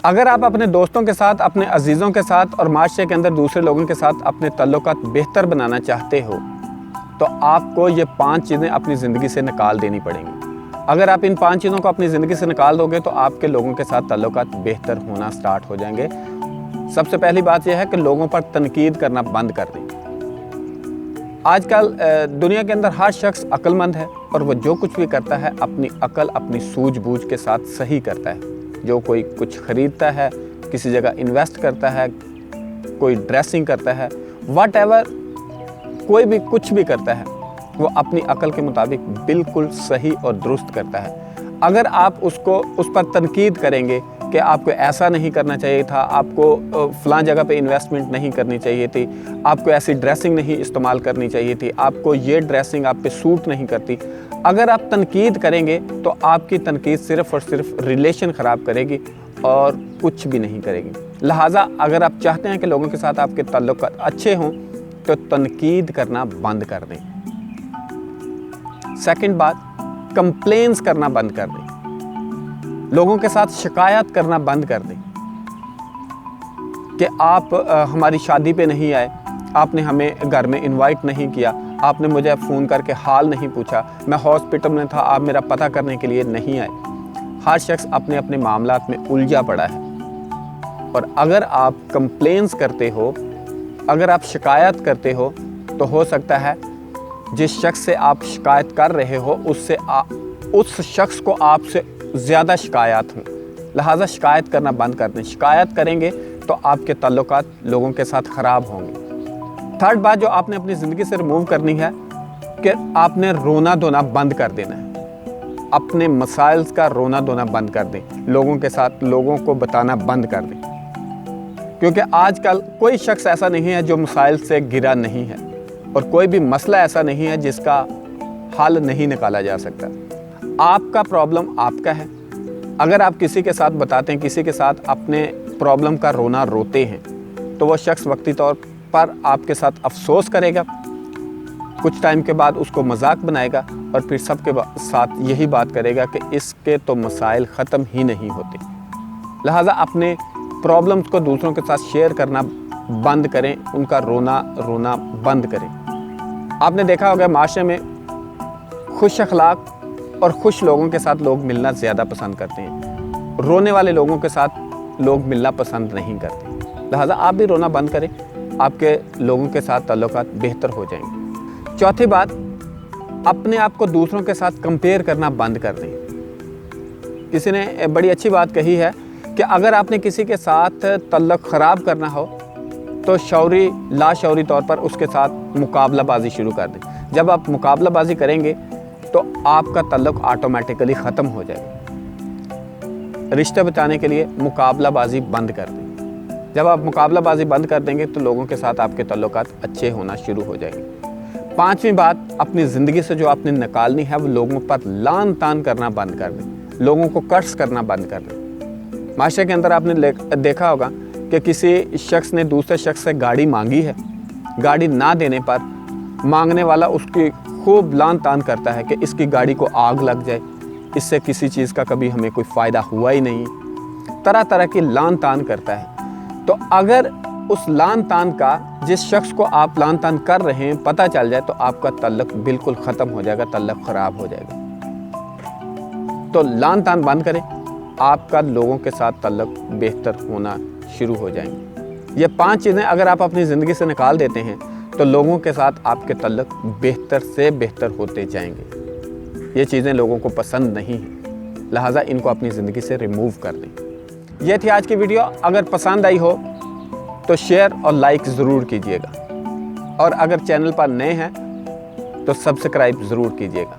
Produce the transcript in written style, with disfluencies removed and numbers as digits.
اگر آپ اپنے دوستوں کے ساتھ، اپنے عزیزوں کے ساتھ اور معاشرے کے اندر دوسرے لوگوں کے ساتھ اپنے تعلقات بہتر بنانا چاہتے ہو تو آپ کو یہ 5 چیزیں اپنی زندگی سے نکال دینی پڑیں گی۔ اگر آپ ان 5 چیزوں کو اپنی زندگی سے نکال دو گے تو آپ کے لوگوں کے ساتھ تعلقات بہتر ہونا سٹارٹ ہو جائیں گے۔ سب سے پہلی بات یہ ہے کہ لوگوں پر تنقید کرنا بند کر دیں۔ آج کل دنیا کے اندر ہر شخص عقل مند ہے اور وہ جو کچھ بھی کرتا ہے اپنی عقل، اپنی سوجھ بوجھ کے ساتھ صحیح کرتا ہے۔ جو کوئی کچھ خریدتا ہے، کسی جگہ انویسٹ کرتا ہے، کوئی ڈریسنگ کرتا ہے، واٹ ایور، کوئی بھی کچھ بھی کرتا ہے وہ اپنی عقل کے مطابق بالکل صحیح اور درست کرتا ہے۔ اگر آپ اس پر تنقید کریں گے کہ آپ کو ایسا نہیں کرنا چاہیے تھا، آپ کو فلاں جگہ پہ انویسٹمنٹ نہیں کرنی چاہیے تھی، آپ کو ایسی ڈریسنگ نہیں استعمال کرنی چاہیے تھی، آپ کو یہ ڈریسنگ آپ پہ سوٹ نہیں کرتی، اگر آپ تنقید کریں گے تو آپ کی تنقید صرف اور صرف ریلیشن خراب کرے گی اور کچھ بھی نہیں کرے گی۔ لہٰذا اگر آپ چاہتے ہیں کہ لوگوں کے ساتھ آپ کے تعلقات اچھے ہوں تو تنقید کرنا بند کر دیں۔ سیکنڈ بات، کمپلینز کرنا بند کر دیں۔ لوگوں کے ساتھ شکایت کرنا بند کر دیں کہ آپ ہماری شادی پہ نہیں آئے، آپ نے ہمیں گھر میں انوائٹ نہیں کیا، آپ نے مجھے فون کر کے حال نہیں پوچھا، میں ہاسپٹل میں تھا، آپ میرا پتہ کرنے کے لیے نہیں آئے۔ ہر شخص اپنے اپنے معاملات میں الجھا پڑا ہے، اور اگر آپ کمپلینز کرتے ہو، اگر آپ شکایت کرتے ہو تو ہو سکتا ہے جس شخص سے آپ شکایت کر رہے ہو اس شخص کو آپ سے زیادہ شکایات ہوں۔ لہٰذا شکایت کرنا بند کر دیں۔ شکایت کریں گے تو آپ کے تعلقات لوگوں کے ساتھ خراب ہوں گے۔ تھرڈ بات جو آپ نے اپنی زندگی سے ریموو کرنی ہے کہ آپ نے رونا دھونا بند کر دینا ہے۔ اپنے مسائل کا رونا دھونا بند کر دیں، لوگوں کے ساتھ لوگوں کو بتانا بند کر دیں، کیونکہ آج کل کوئی شخص ایسا نہیں ہے جو مسائل سے گرا نہیں ہے، اور کوئی بھی مسئلہ ایسا نہیں ہے جس کا حل نہیں نکالا جا سکتا۔ آپ کا پرابلم آپ کا ہے۔ اگر آپ کسی کے ساتھ بتاتے ہیں، کسی کے ساتھ اپنے پرابلم کا رونا روتے ہیں تو وہ شخص وقتی طور پر آپ کے ساتھ افسوس کرے گا، کچھ ٹائم کے بعد اس کو مذاق بنائے گا اور پھر سب کے ساتھ یہی بات کرے گا کہ اس کے تو مسائل ختم ہی نہیں ہوتے۔ لہٰذا اپنے پرابلمز کو دوسروں کے ساتھ شیئر کرنا بند کریں، ان کا رونا بند کریں۔ آپ نے دیکھا ہوگا معاشرے میں خوش اخلاق اور خوش لوگوں کے ساتھ لوگ ملنا زیادہ پسند کرتے ہیں، رونے والے لوگوں کے ساتھ لوگ ملنا پسند نہیں کرتے۔ لہٰذا آپ بھی رونا بند کریں، آپ کے لوگوں کے ساتھ تعلقات بہتر ہو جائیں گے۔ چوتھی بات، اپنے آپ کو دوسروں کے ساتھ کمپیئر کرنا بند کر دیں۔ کسی نے بڑی اچھی بات کہی ہے کہ اگر آپ نے کسی کے ساتھ تعلق خراب کرنا ہو تو شعوری لاشعوری طور پر اس کے ساتھ مقابلہ بازی شروع کر دیں۔ جب آپ مقابلہ بازی کریں گے تو آپ کا تعلق آٹومیٹیکلی ختم ہو جائے گا۔ رشتہ بچانے کے لیے مقابلہ بازی بند کر دیں۔ جب آپ مقابلہ بازی بند کر دیں گے تو لوگوں کے ساتھ آپ کے تعلقات اچھے ہونا شروع ہو جائیں گے۔ پانچویں بات، اپنی زندگی سے جو آپ نے نکالنی ہے وہ لوگوں پر لان تان کرنا بند کر دیں، لوگوں کو قرض کرنا بند کر دیں۔ معاشرے کے اندر آپ نے دیکھا ہوگا کہ کسی شخص نے دوسرے شخص سے گاڑی مانگی ہے، گاڑی نہ دینے پر مانگنے والا اس کی خوب لان تان کرتا ہے کہ اس کی گاڑی کو آگ لگ جائے، اس سے کسی چیز کا کبھی ہمیں کوئی فائدہ ہوا ہی نہیں، طرح طرح کی لان تان کرتا ہے۔ تو اگر اس لان تان کا جس شخص کو آپ لان تان کر رہے ہیں پتہ چل جائے تو آپ کا تعلق بالکل ختم ہو جائے گا، تعلق خراب ہو جائے گا۔ تو لان تان بند کریں، آپ کا لوگوں کے ساتھ تعلق بہتر ہونا شروع ہو جائیں گے۔ یہ 5 چیزیں اگر آپ اپنی زندگی سے نکال دیتے ہیں تو لوگوں کے ساتھ آپ کے تعلق بہتر سے بہتر ہوتے جائیں گے۔ یہ چیزیں لوگوں کو پسند نہیں ہیں، لہٰذا ان کو اپنی زندگی سے ریموو کر دیں۔ یہ تھی آج کی ویڈیو۔ اگر پسند آئی ہو تو شیئر اور لائک ضرور کیجیے گا، اور اگر چینل پر نئے ہیں تو سبسکرائب ضرور کیجیے گا۔